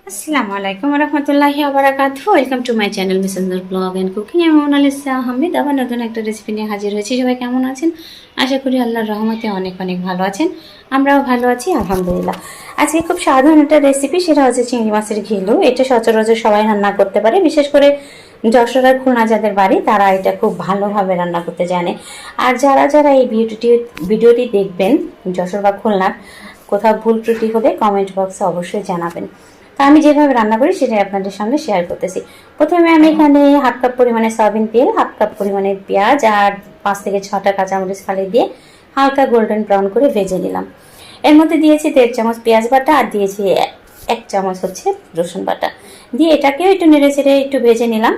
আসসালামু আলাইকুম রহমতুল্লাহি ওয়া বারাকাতুহু। ওয়েলকাম টু মাই চ্যানেল মিসেন্দার ব্লগ অ্যান্ড কুকিং। আমি মোনালিসা আহমেদ আবার নতুন একটা রেসিপি নিয়ে হাজির হয়েছি। সবাই কেমন আছেন? আশা করি আল্লাহর রহমতে অনেক অনেক ভালো আছেন। আমরাও ভালো আছি আলহামদুলিল্লাহ। আজকে খুব সাধারণ একটা রেসিপি, সেটা হচ্ছে চিংড়ি মাছের ঘিলু। এটা সচরাচর সবাই রান্না করতে পারে, বিশেষ করে যশোর আর খুলনা যাদের বাড়ি তারা এটা খুব ভালোভাবে রান্না করতে জানে। আর যারা যারা এই ভিডিওটি দেখবেন যশোর বা খুলনার, কোথাও ভুল ত্রুটি হলে কমেন্ট বক্সে অবশ্যই জানাবেন। তা আমি যেভাবে রান্না করি সেটাই আপনাদের সামনে শেয়ার করতেছি। প্রথমে আমি এখানে হাফ কাপ পরিমাণে সয়াবিন তেল, হাফ কাপ পরিমাণে পেঁয়াজ আর 5 থেকে 6টা কাঁচামরিচ ফালি দিয়ে হালকা গোল্ডেন ব্রাউন করে ভেজে নিলাম। এর মধ্যে দিয়েছি 1.5 চামচ পেঁয়াজ বাটা আর দিয়েছি 1 চামচ হচ্ছে রসুন বাটা দিয়ে এটাকেও একটু নেড়ে চেড়ে একটু ভেজে নিলাম।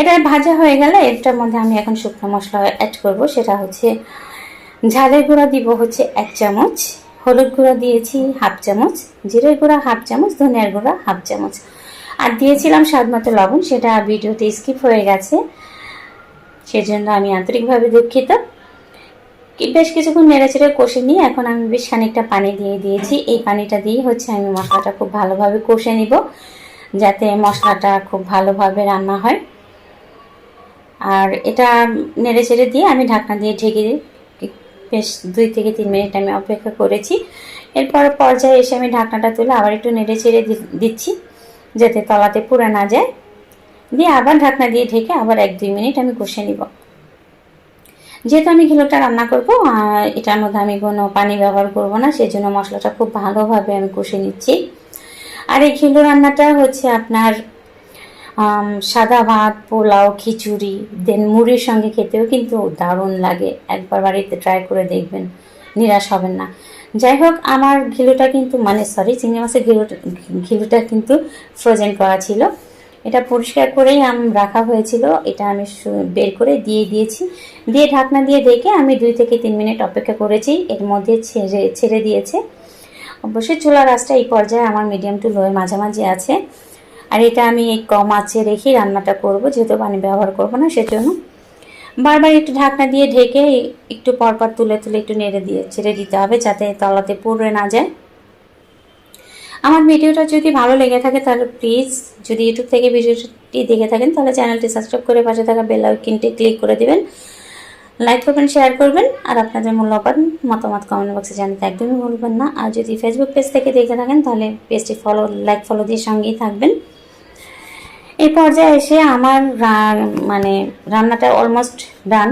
এটা ভাজা হয়ে গেলে এটার মধ্যে আমি এখন শুকনো মশলা অ্যাড করব। সেটা হচ্ছে ঝালের গুঁড়া দিব হচ্ছে 1 চামচ, হলুদ গুঁড়া দিয়েছি হাফ চামচ, জিরের গুঁড়া হাফ চামচ, ধনিয়ার গুঁড়া হাফ চামচ, আর দিয়েছিলাম স্বাদ মতো লবণ। সেটা ভিডিওতে স্কিপ হয়ে গেছে, সেজন্য আমি আন্তরিকভাবে দুঃখিত। বেশ কিছুক্ষণ নেড়েচেড়ে কষে নিয়ে এখন আমি বেশ খানিকটা পানি দিয়ে দিয়েছি। এই পানিটা দিয়ে হচ্ছে আমি মশলাটা খুব ভালোভাবে কষে নিব, যাতে মশলাটা খুব ভালোভাবে রান্না হয়। আর এটা নেড়েচেড়ে দিয়ে আমি ঢাকনা দিয়ে ঢেকে বেশ 2 থেকে 3 মিনিট আমি অপেক্ষা করেছি। এরপর পর্যায়ে এসে আমি ঢাকনাটা তুলে আবার একটু নেড়ে চেড়ে দিচ্ছি, যাতে তলাতে পুড়ে না যায়। দিয়ে আবার ঢাকনা দিয়ে ঢেকে আবার 1-2 মিনিট আমি কষে নিব। যেহেতু আমি ঘিলুটা রান্না করব, এটার মধ্যে আমি কোনো পানি ব্যবহার করব না, সেজন্য মশলাটা খুব ভালোভাবে আমি কষে নিচ্ছি। আর এই ঘিলু রান্নাটা হচ্ছে আপনার সাদা ভাত, পোলাও, খিচুড়ি দেন মুড়ির সঙ্গে খেতেও কিন্তু দারুণ লাগে। একবার বাড়িতে ট্রাই করে দেখবেন, নিরাশ হবেন না। যাই হোক, আমার ঘিলুটা কিন্তু চিংড়ি মাছের ঘিলুটা কিন্তু ফ্রোজেন করা ছিল। এটা পরিষ্কার করেই রাখা হয়েছিল। এটা আমি বের করে দিয়েছি। দিয়ে ঢাকনা দিয়ে ঢেকে আমি 2 থেকে 3 মিনিট অপেক্ষা করেছি। এর মধ্যে ছেড়ে দিয়েছে। অবশ্যই চুলার আঁচটা এই পর্যায়ে আমার মিডিয়াম টু লোয়ের মাঝামাঝি আছে। আর এটা আমি কম আঁচে রেখে রান্নাটা করব, যেহেতু পানি ব্যবহার করব না, সেজন্য বারবার একটু ঢাকনা দিয়ে ঢেকে একটু পরপর তুলে একটু ছেড়ে দিতে হবে, যাতে তলাতে পুড়ে না যায়। আমার ভিডিওটা যদি ভালো লেগে থাকে তাহলে প্লিজ, যদি ইউটিউব থেকে ভিডিওটি দেখে থাকেন তাহলে চ্যানেলটি সাবস্ক্রাইব করে পাশে থাকা বেল আইকনটি ক্লিক করে দিবেন, লাইক করবেন, শেয়ার করবেন, আর আপনাদের মূল্যবান মতামত কমেন্ট বক্সে জানাতে একদমই ভুলবেন না। আর যদি ফেসবুক পেজ থেকে দেখে থাকেন তাহলে পেজটি ফলো দিয়ে সঙ্গেই থাকবেন। এই পর্যায়ে এসে আমার রান্নাটা অলমোস্ট ডান।